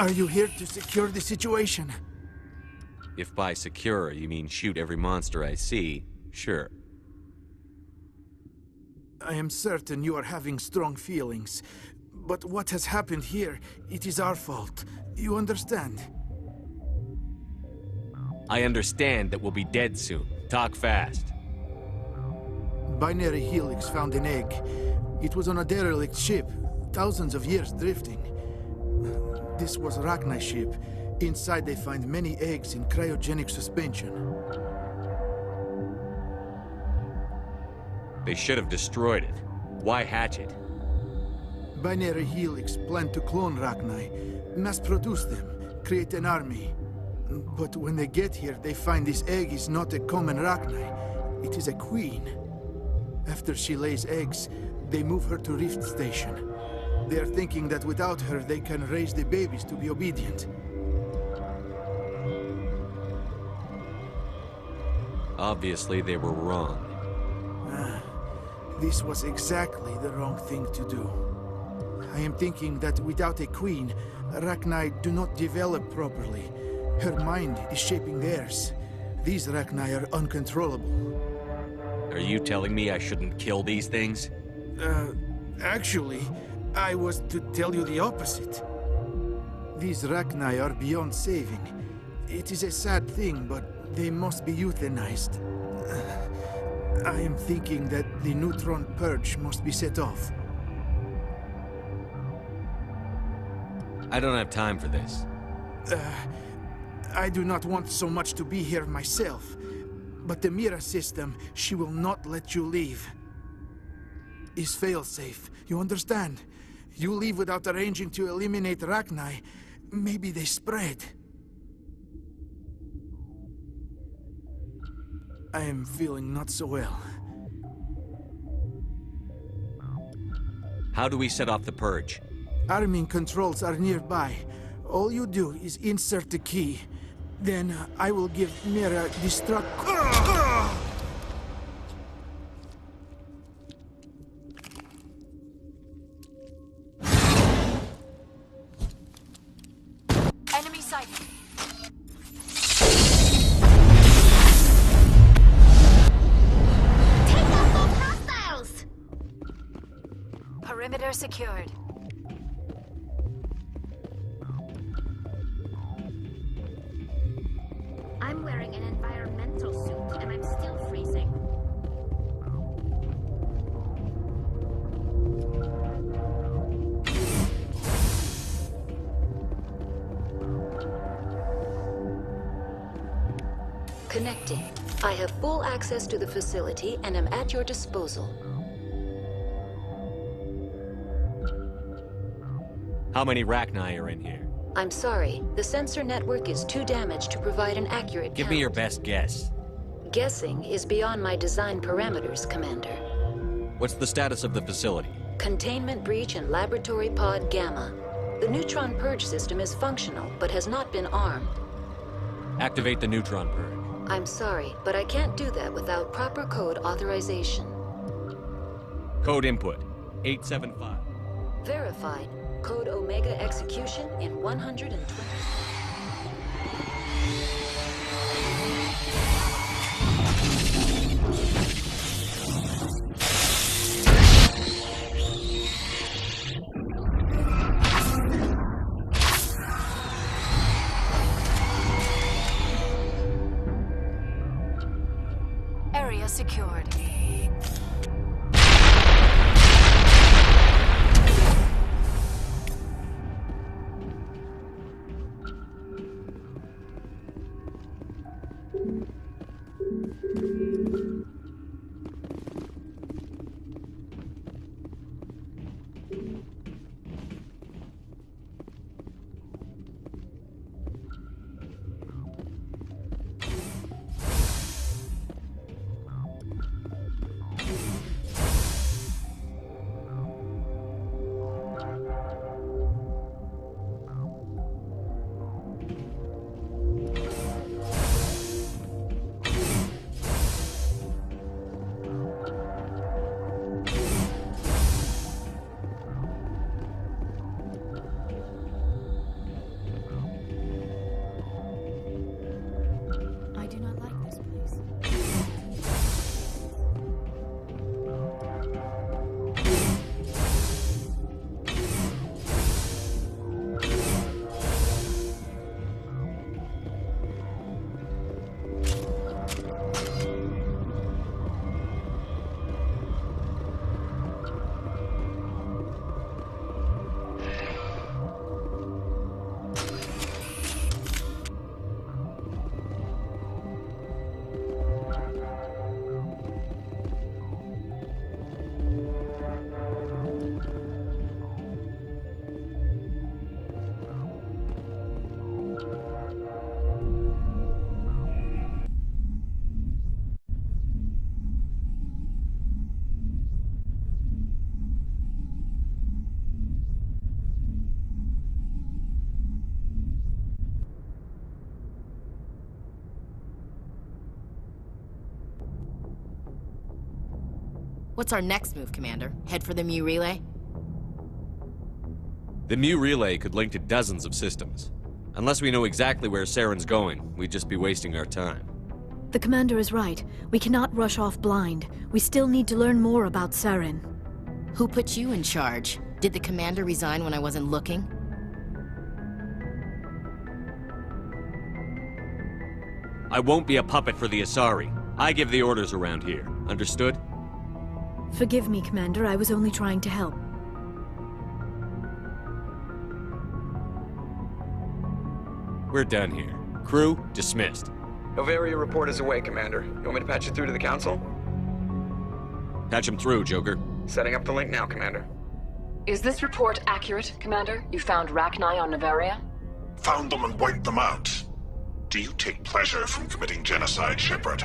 Are you here to secure the situation? If by secure you mean shoot every monster I see, sure. I am certain you are having strong feelings. But what has happened here, it is our fault. You understand? I understand that we'll be dead soon. Talk fast. Binary Helix found an egg. It was on a derelict ship, thousands of years drifting. This was Rachni's ship. Inside they find many eggs in cryogenic suspension. They should have destroyed it. Why hatch it? Binary Helix planned to clone Rachni, mass-produce them, create an army. But when they get here, they find this egg is not a common Rachni. It is a queen. After she lays eggs, they move her to Rift Station. They are thinking that without her, they can raise the babies to be obedient. Obviously, they were wrong. This was exactly the wrong thing to do. I am thinking that without a queen, Rachni do not develop properly. Her mind is shaping theirs. These Rachni are uncontrollable. Are you telling me I shouldn't kill these things? Actually, I was to tell you the opposite. These Rachni are beyond saving. It is a sad thing, but they must be euthanized. I am thinking that the neutron purge must be set off. I don't have time for this. I do not want so much to be here myself. But the Mira system, she will not let you leave. Is fail-safe, you understand? You leave without arranging to eliminate Rachni, maybe they spread. I am feeling not so well. How do we set off the purge? Arming controls are nearby. All you do is insert the key. Then I will give Mira destruct... Enemy sighted. Take out those hostiles! Perimeter secured. I'm wearing an environmental suit and I'm still freezing. Connecting. I have full access to the facility and am at your disposal. How many Rachni are in here? I'm sorry, the sensor network is too damaged to provide an accurate Give count. me your best guess. Guessing is beyond my design parameters, Commander. What's the status of the facility? Containment breach in Laboratory Pod Gamma. The neutron purge system is functional, but has not been armed. Activate the neutron purge. I'm sorry, but I can't do that without proper code authorization. Code input, 875. Verified. Code Omega execution in 120... Area secured. What's our next move, Commander? Head for the Mu relay? The Mu relay could link to dozens of systems. Unless we know exactly where Saren's going, we'd just be wasting our time. The Commander is right. We cannot rush off blind. We still need to learn more about Saren. Who put you in charge? Did the Commander resign when I wasn't looking? I won't be a puppet for the Asari. I give the orders around here. Understood? Forgive me, Commander. I was only trying to help. We're done here. Crew, dismissed. Novaria report is away, Commander. You want me to patch you through to the Council? Patch him through, Joker. Setting up the link now, Commander. Is this report accurate, Commander? You found Rachni on Novaria? Found them and wiped them out. Do you take pleasure from committing genocide, Shepard?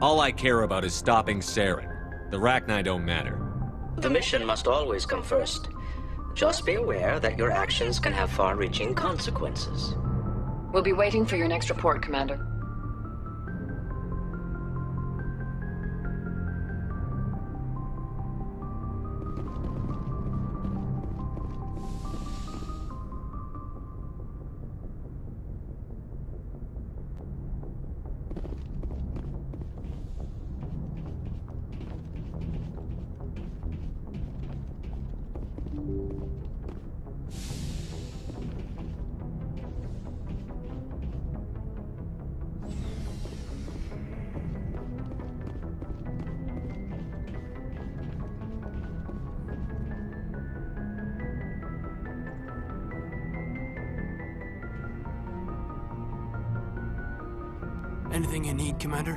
All I care about is stopping Saren. The Rachni don't matter. The mission must always come first. Just be aware that your actions can have far-reaching consequences. We'll be waiting for your next report, Commander. Anything you need, Commander?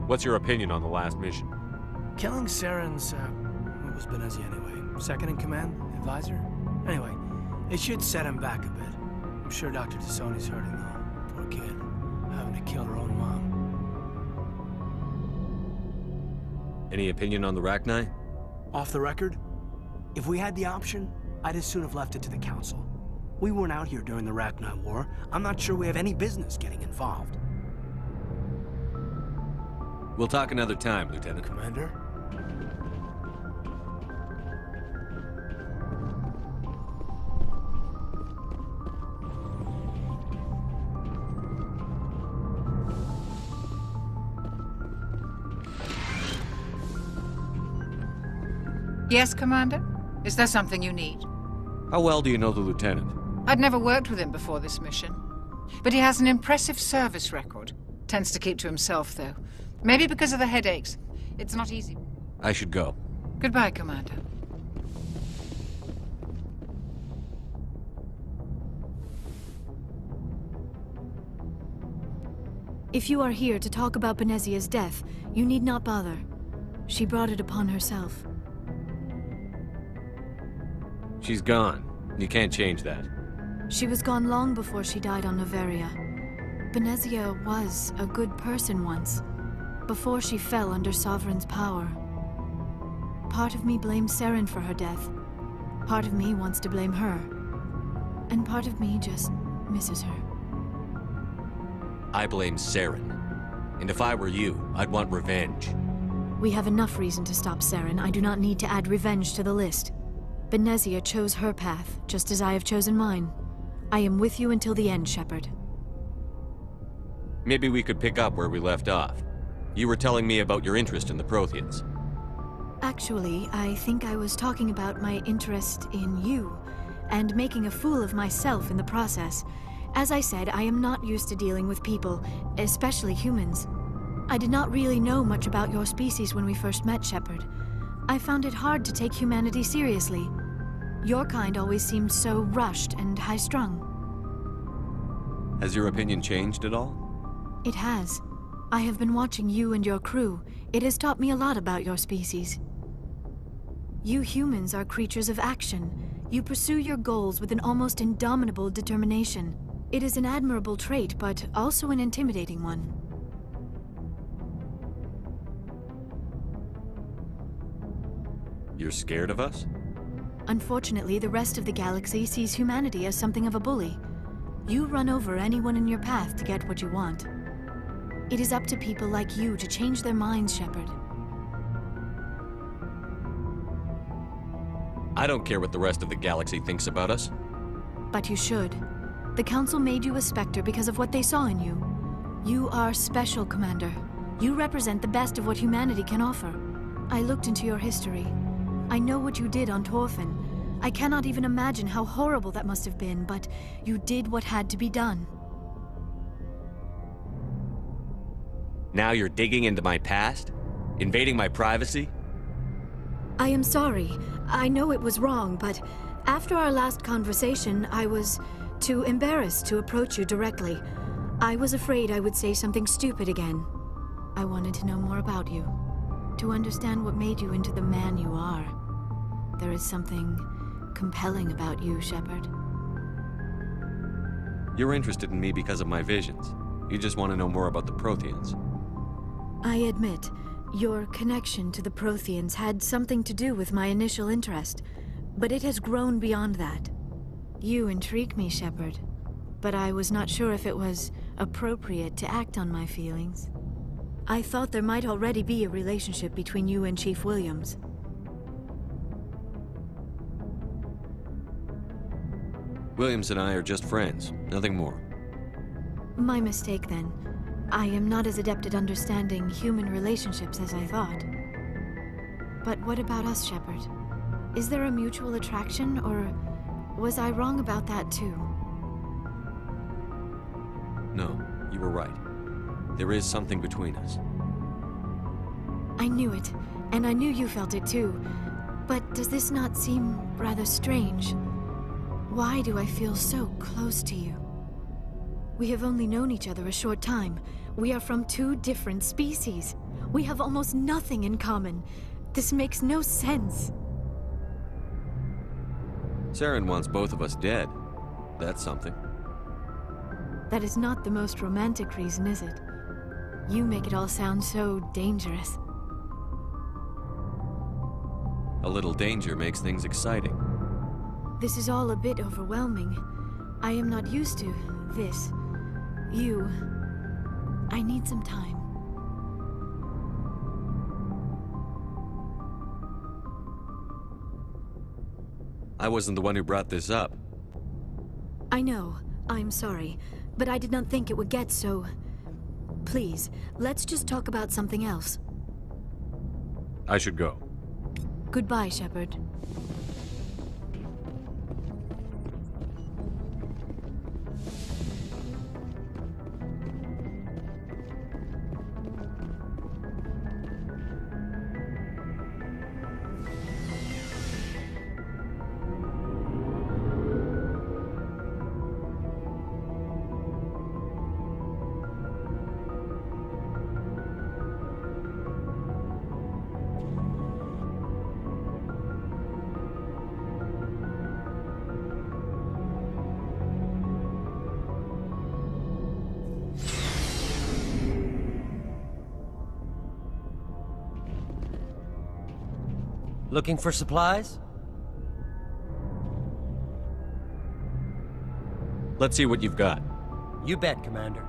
What's your opinion on the last mission? Killing Saren's, what was Benezia anyway? Second in command? Advisor? Anyway, it should set him back a bit. I'm sure Dr. Tassoni's hurting though. Poor kid. Having to kill her own mom. Any opinion on the Rachni? Off the record? If we had the option, I'd as soon have left it to the Council. We weren't out here during the Rachni War. I'm not sure we have any business getting involved. We'll talk another time, Lieutenant. Commander? Yes, Commander? Is there something you need? How well do you know the Lieutenant? I'd never worked with him before this mission. But he has an impressive service record. Tends to keep to himself, though. Maybe because of the headaches. It's not easy. I should go. Goodbye, Commander. If you are here to talk about Benezia's death, you need not bother. She brought it upon herself. She's gone. You can't change that. She was gone long before she died on Novaria. Benezia was a good person once, before she fell under Sovereign's power. Part of me blames Saren for her death. Part of me wants to blame her. And part of me just misses her. I blame Saren. And if I were you, I'd want revenge. We have enough reason to stop Saren. I do not need to add revenge to the list. Benezia chose her path, just as I have chosen mine. I am with you until the end, Shepard. Maybe we could pick up where we left off. You were telling me about your interest in the Protheans. Actually, I think I was talking about my interest in you, and making a fool of myself in the process. As I said, I am not used to dealing with people, especially humans. I did not really know much about your species when we first met, Shepard. I found it hard to take humanity seriously. Your kind always seemed so rushed and high-strung. Has your opinion changed at all? It has. I have been watching you and your crew. It has taught me a lot about your species. You humans are creatures of action. You pursue your goals with an almost indomitable determination. It is an admirable trait, but also an intimidating one. You're scared of us? Unfortunately, the rest of the galaxy sees humanity as something of a bully. You run over anyone in your path to get what you want. It is up to people like you to change their minds, Shepard. I don't care what the rest of the galaxy thinks about us. But you should. The Council made you a Spectre because of what they saw in you. You are special, Commander. You represent the best of what humanity can offer. I looked into your history. I know what you did on Torfin. I cannot even imagine how horrible that must have been, but you did what had to be done. Now you're digging into my past? Invading my privacy? I am sorry. I know it was wrong, but after our last conversation, I was too embarrassed to approach you directly. I was afraid I would say something stupid again. I wanted to know more about you, to understand what made you into the man you are. There is something compelling about you, Shepard. You're interested in me because of my visions. You just want to know more about the Protheans. I admit, your connection to the Protheans had something to do with my initial interest, but it has grown beyond that. You intrigue me, Shepard, but I was not sure if it was appropriate to act on my feelings. I thought there might already be a relationship between you and Chief Williams. Williams and I are just friends, nothing more. My mistake, then. I am not as adept at understanding human relationships as I thought. But what about us, Shepard? Is there a mutual attraction, or was I wrong about that too? No, you were right. There is something between us. I knew it, and I knew you felt it too. But does this not seem rather strange? Why do I feel so close to you? We have only known each other a short time. We are from two different species. We have almost nothing in common. This makes no sense. Saren wants both of us dead. That's something. That is not the most romantic reason, is it? You make it all sound so dangerous. A little danger makes things exciting. This is all a bit overwhelming. I am not used to this. You... I need some time. I wasn't the one who brought this up. I know. I'm sorry. But I did not think it would get so... Please, let's just talk about something else. I should go. Goodbye, Shepard. Looking for supplies? Let's see what you've got. You bet, Commander.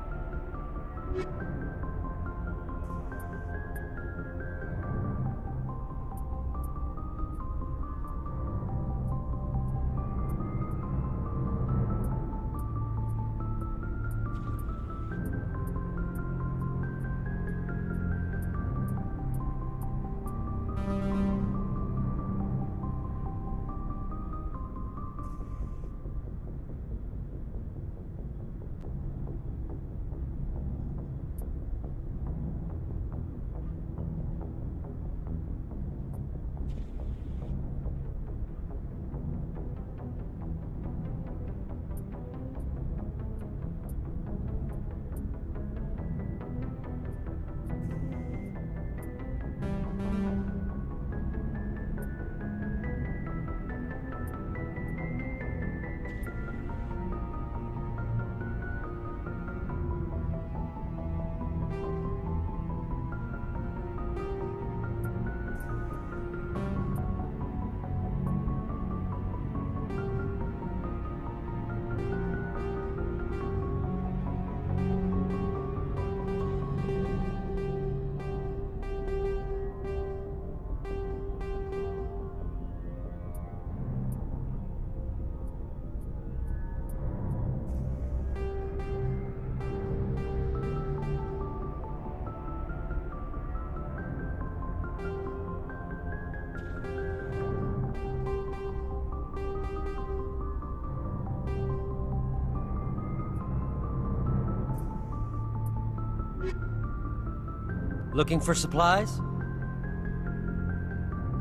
Looking for supplies?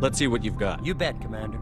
Let's see what you've got. You bet, Commander.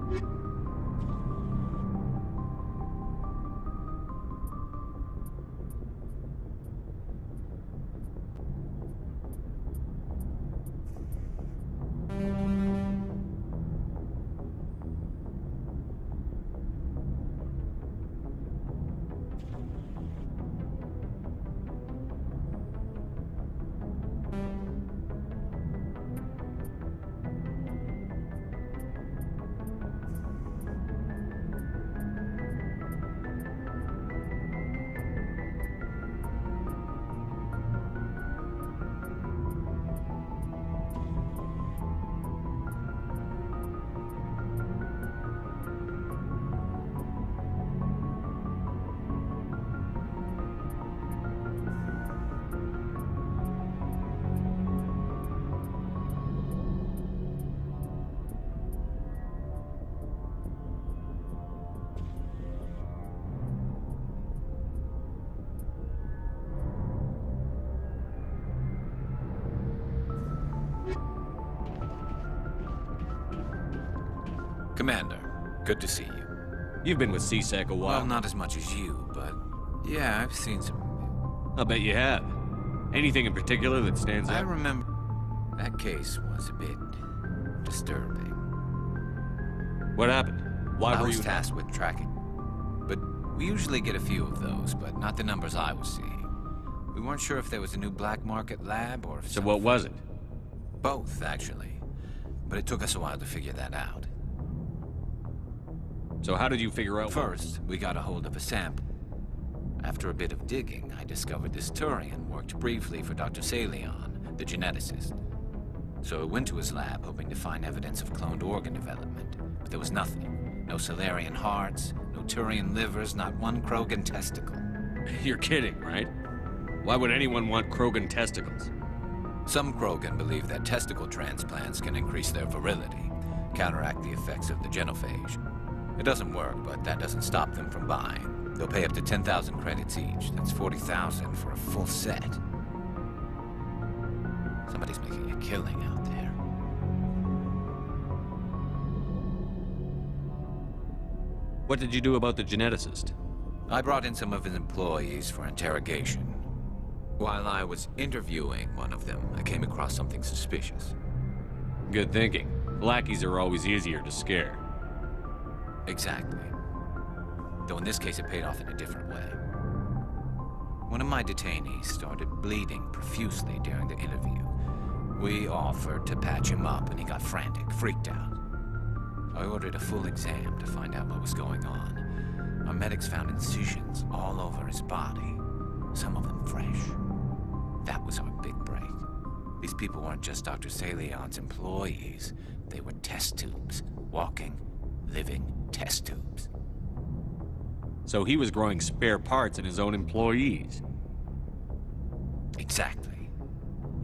Commander, good to see you. You've been with C-Sec a while. Well, not as much as you, but yeah, I've seen some... I'll bet you have. Anything in particular that stands out? I remember that case was a bit disturbing. What happened? Why were you... I was tasked with tracking. But we usually get a few of those, but not the numbers I was seeing. We weren't sure if there was a new black market lab or if... So what was it? Both, actually. But it took us a while to figure that out. So how did you figure out... First, we got a hold of a sample. After a bit of digging, I discovered this Turian worked briefly for Dr. Salion, the geneticist. So I went to his lab hoping to find evidence of cloned organ development, but there was nothing. No Salarian hearts, no Turian livers, not one Krogan testicle. You're kidding, right? Why would anyone want Krogan testicles? Some Krogan believe that testicle transplants can increase their virility, counteract the effects of the genophage. It doesn't work, but that doesn't stop them from buying. They'll pay up to 10,000 credits each. That's 40,000 for a full set. Somebody's making a killing out there. What did you do about the geneticist? I brought in some of his employees for interrogation. While I was interviewing one of them, I came across something suspicious. Good thinking. Lackeys are always easier to scare. Exactly. Though in this case it paid off in a different way. One of my detainees started bleeding profusely during the interview. We offered to patch him up and he got frantic, freaked out. I ordered a full exam to find out what was going on. Our medics found incisions all over his body, some of them fresh. That was our big break. These people weren't just Dr. Salion's employees. They were test tubes, walking, living test tubes. So he was growing spare parts in his own employees. Exactly.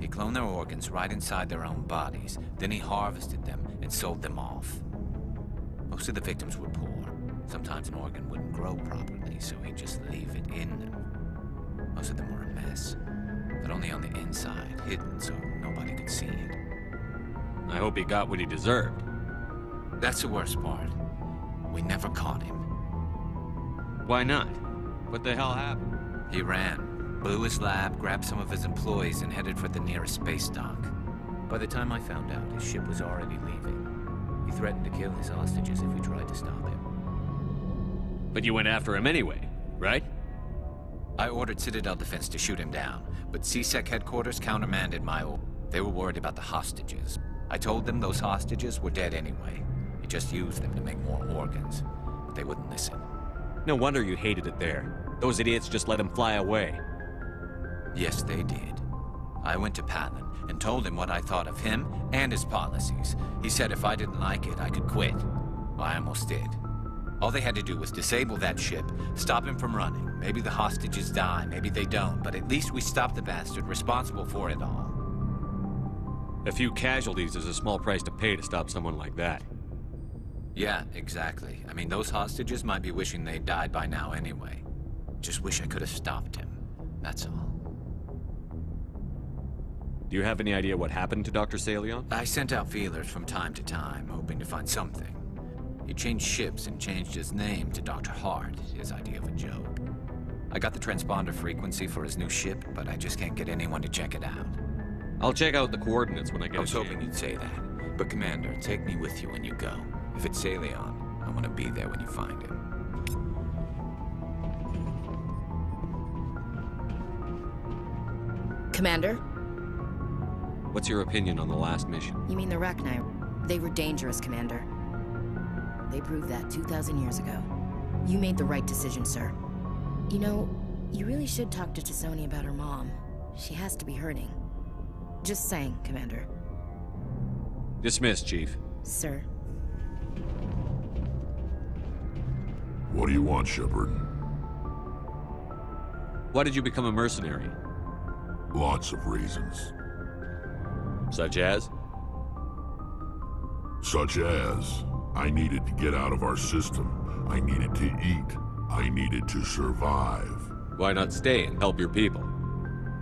He cloned their organs right inside their own bodies. Then he harvested them and sold them off. Most of the victims were poor. Sometimes an organ wouldn't grow properly, so he'd just leave it in them. Most of them were a mess, but only on the inside, hidden so nobody could see it. I hope he got what he deserved. That's the worst part. We never caught him. Why not? What the hell happened? He ran, blew his lab, grabbed some of his employees, and headed for the nearest space dock. By the time I found out, his ship was already leaving. He threatened to kill his hostages if we tried to stop him. But you went after him anyway, right? I ordered Citadel Defense to shoot him down, but C-Sec headquarters countermanded my order. They were worried about the hostages. I told them those hostages were dead anyway. He just used them to make more organs, but they wouldn't listen. No wonder you hated it there. Those idiots just let him fly away. Yes, they did. I went to Palin and told him what I thought of him and his policies. He said if I didn't like it, I could quit. Well, I almost did. All they had to do was disable that ship, stop him from running. Maybe the hostages die, maybe they don't, but at least we stopped the bastard responsible for it all. A few casualties is a small price to pay to stop someone like that. Yeah, exactly. I mean, those hostages might be wishing they'd died by now anyway. Just wish I could have stopped him. That's all. Do you have any idea what happened to Dr. Salion? I sent out feelers from time to time, hoping to find something. He changed ships and changed his name to Dr. Hart, his idea of a joke. I got the transponder frequency for his new ship, but I just can't get anyone to check it out. I'll check out the coordinates when I get I was hoping you'd say that. But Commander, take me with you when you go. If it's Salion, I want to be there when you find him. Commander? What's your opinion on the last mission? You mean the Rachni? They were dangerous, Commander. They proved that 2,000 years ago. You made the right decision, sir. You know, you really should talk to T'Soni about her mom. She has to be hurting. Just saying, Commander. Dismissed, Chief. Sir. What do you want, Shepard? Why did you become a mercenary? Lots of reasons. Such as? Such as, I needed to get out of our system. I needed to eat. I needed to survive. Why not stay and help your people?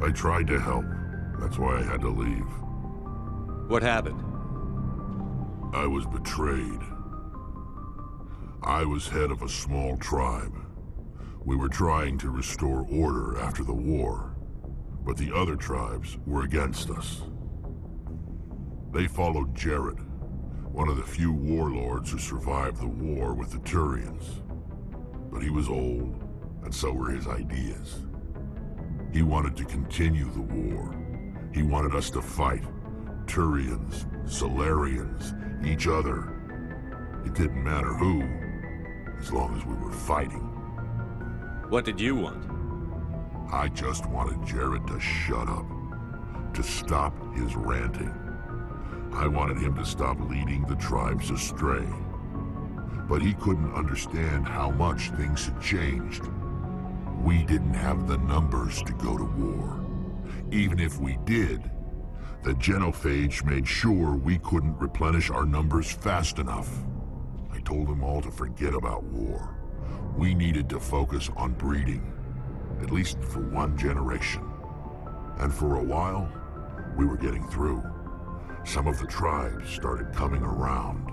I tried to help. That's why I had to leave. What happened? I was betrayed. I was head of a small tribe. We were trying to restore order after the war, but the other tribes were against us. They followed Jared, one of the few warlords who survived the war with the Turians. But he was old, and so were his ideas. He wanted to continue the war. He wanted us to fight. Turians, Solarians, each other. It didn't matter who, as long as we were fighting. What did you want? I just wanted Jared to shut up, to stop his ranting. I wanted him to stop leading the tribes astray. But he couldn't understand how much things had changed. We didn't have the numbers to go to war. Even if we did, the genophage made sure we couldn't replenish our numbers fast enough. I told them all to forget about war. We needed to focus on breeding, at least for one generation. And for a while, we were getting through. Some of the tribes started coming around.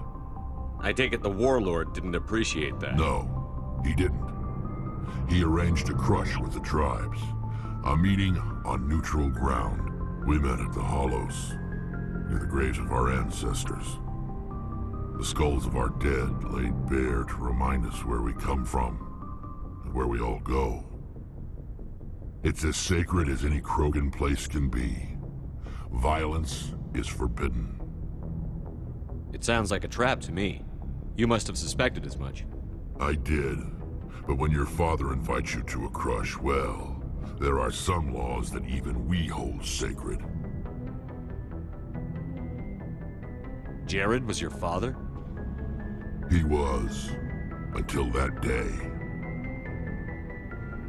I take it the warlord didn't appreciate that. No, he didn't. He arranged a crush with the tribes. A meeting on neutral ground. We met at the Hollows, near the graves of our ancestors. The skulls of our dead laid bare to remind us where we come from, and where we all go. It's as sacred as any Krogan place can be. Violence is forbidden. It sounds like a trap to me. You must have suspected as much. I did. But when your father invites you to a crush, well, there are some laws that even we hold sacred. Jared was your father? He was, until that day.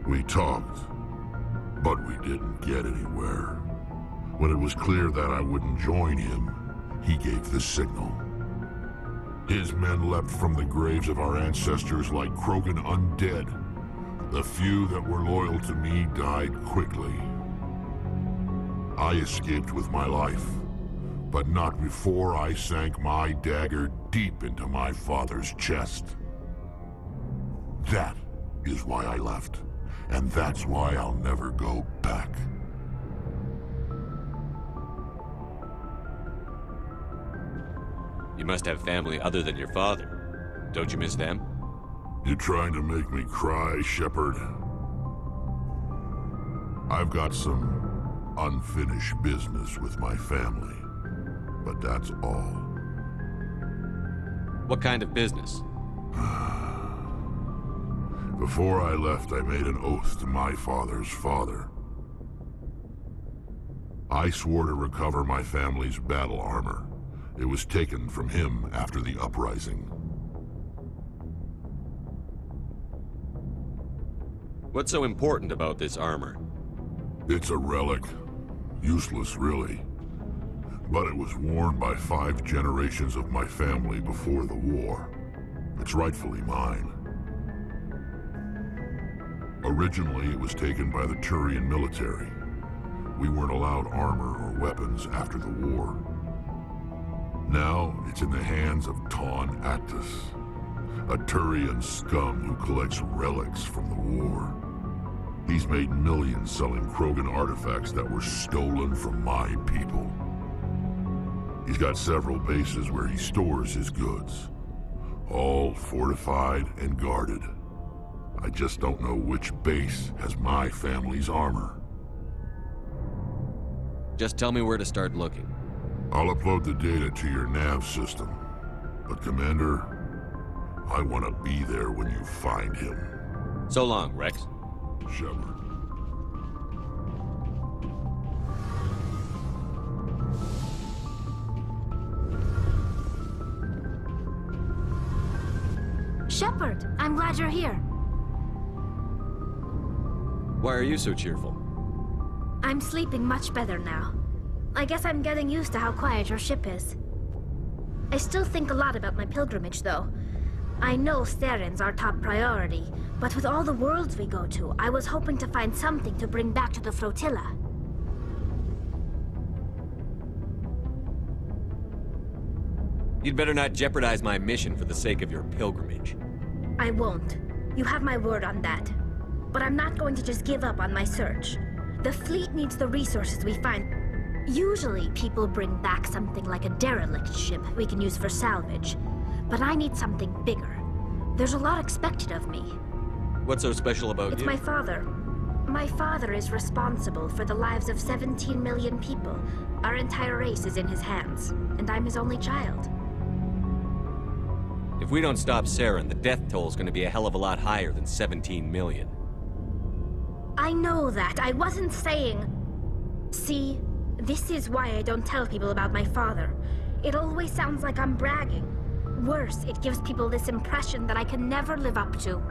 We talked, but we didn't get anywhere. When it was clear that I wouldn't join him, he gave the signal. His men leapt from the graves of our ancestors like Krogan undead. The few that were loyal to me died quickly. I escaped with my life, but not before I sank my dagger deep into my father's chest. That is why I left, and that's why I'll never go back. You must have family other than your father. Don't you miss them? You trying to make me cry, Shepard? I've got some unfinished business with my family, but that's all. What kind of business? Before I left, I made an oath to my father's father. I swore to recover my family's battle armor. It was taken from him after the uprising. What's so important about this armor? It's a relic. Useless, really. But it was worn by 5 generations of my family before the war. It's rightfully mine. Originally, it was taken by the Turian military. we weren't allowed armor or weapons after the war. Now, it's in the hands of Ton Actus, a Turian scum who collects relics from the war. He's made millions selling Krogan artifacts that were stolen from my people. He's got several bases where he stores his goods, all fortified and guarded. I just don't know which base has my family's armor. Just tell me where to start looking. I'll upload the data to your nav system. But Commander, I want to be there when you find him. So long, Rex. Shepard. Shepard, I'm glad you're here. Why are you so cheerful? I'm sleeping much better now. I guess I'm getting used to how quiet your ship is. I still think a lot about my pilgrimage, though. I know Saren's our top priority, but with all the worlds we go to, I was hoping to find something to bring back to the flotilla. You'd better not jeopardize my mission for the sake of your pilgrimage. I won't. You have my word on that. But I'm not going to just give up on my search. The fleet needs the resources we find. Usually, people bring back something like a derelict ship we can use for salvage. But I need something bigger. There's a lot expected of me. What's so special about you? It's my father. My father is responsible for the lives of 17 million people. Our entire race is in his hands, and I'm his only child. If we don't stop Saren, the death toll is going to be a hell of a lot higher than 17 million. I know that. I wasn't saying... See, this is why I don't tell people about my father. It always sounds like I'm bragging. Worse, it gives people this impression that I can never live up to.